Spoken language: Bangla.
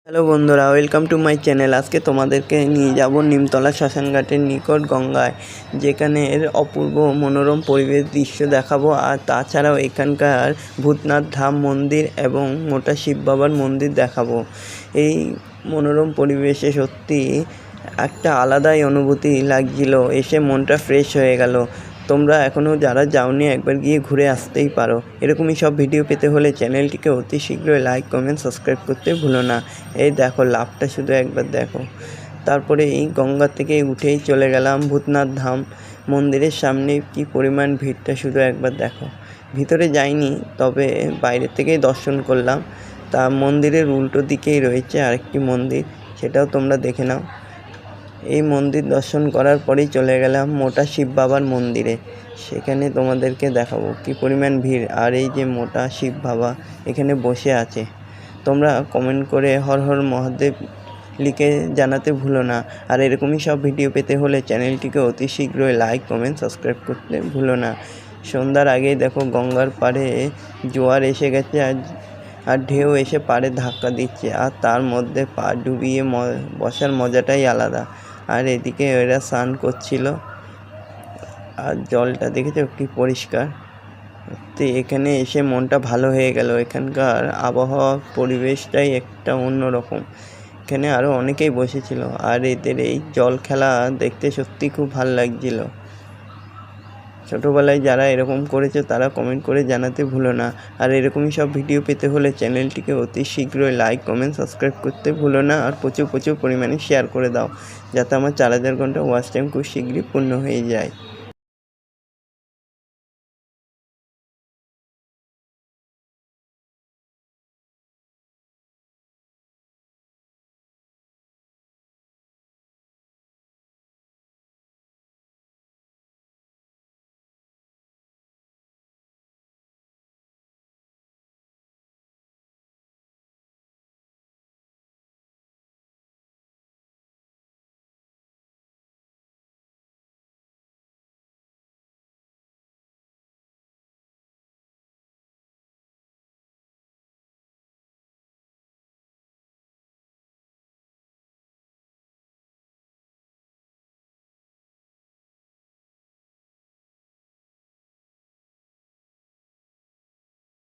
হ্যালো বন্ধুরা, ওয়েলকাম টু মাই চ্যানেল। আজকে তোমাদেরকে নিয়ে যাব নিমতলা শ্মশানঘাটের নিকট গঙ্গায়, যেখানের অপূর্ব মনোরম পরিবেশ দৃশ্য দেখাবো। আর তাছাড়াও এখানকার ভূতনাথ ধাম মন্দির এবং মোটা শিব বাবার মন্দির দেখাবো। এই মনোরম পরিবেশে সত্যি একটা আলাদাই অনুভূতি লাগছিল, এসে মনটা ফ্রেশ হয়ে গেল। তোমরা এখনও যারা যাওনি একবার গিয়ে ঘুরে আসতেই পারো। এরকমই সব ভিডিও পেতে হলে চ্যানেলটিকে অতি শীঘ্রই লাইক, কমেন্ট, সাবস্ক্রাইব করতে ভুলো না। এই দেখো লাভটা শুধু একবার দেখো। তারপরে এই গঙ্গা থেকে উঠেই চলে গেলাম ভূতনাথ ধাম মন্দিরের সামনে। কি পরিমাণ ভিড়টা শুধু একবার দেখো। ভিতরে যাইনি, তবে বাইরে থেকেই দর্শন করলাম। তা মন্দিরের উল্টো দিকেই রয়েছে আরেকটি মন্দির, সেটাও তোমরা দেখে নাও। এই মন্দির দর্শন করার পরেই চলে গেলাম মোটা শিব বাবার মন্দিরে। সেখানে তোমাদেরকে দেখাবো কি পরিমাণ ভিড়। আর এই যে মোটা শিব বাবা এখানে বসে আছে। তোমরা কমেন্ট করে হর হর মহাদেব লিখে জানাতে ভুলো না। আর এরকমই সব ভিডিও পেতে হলে চ্যানেলটিকে অতি শীঘ্রই লাইক, কমেন্ট, সাবস্ক্রাইব করতে ভুলো না। সন্ধ্যার আগেই দেখো গঙ্গার পাড়ে জোয়ার এসে গেছে, আর ঢেউ এসে পাড়ে ধাক্কা দিচ্ছে। আর তার মধ্যে পা ডুবিয়ে বসার মজাটাই আলাদা। আর এদিকে এরা স্নান করছিল, আর জলটা দেখেছো কি পরিষ্কার। তো এখানে এসে মনটা ভালো হয়ে গেল। এখানকার আবহাওয়া পরিবেশটাই একটা অন্যরকম। এখানে আরও অনেকেই বসেছিল, আর এদের এই জল খেলা দেখতে সত্যি খুব ভালো লাগছিল। ছোটোবেলায় যারা এরকম করেছে তারা কমেন্ট করে জানাতে ভুলো না। আর এরকমই সব ভিডিও পেতে হলে চ্যানেলটিকে অতি শীঘ্রই লাইক, কমেন্ট, সাবস্ক্রাইব করতে ভুলো না। আর প্রচুর পরিমাণে শেয়ার করে দাও, যাতে আমার 4000 ঘন্টা ওয়াচ টাইম খুব শীঘ্রই পূর্ণ হয়ে যায়।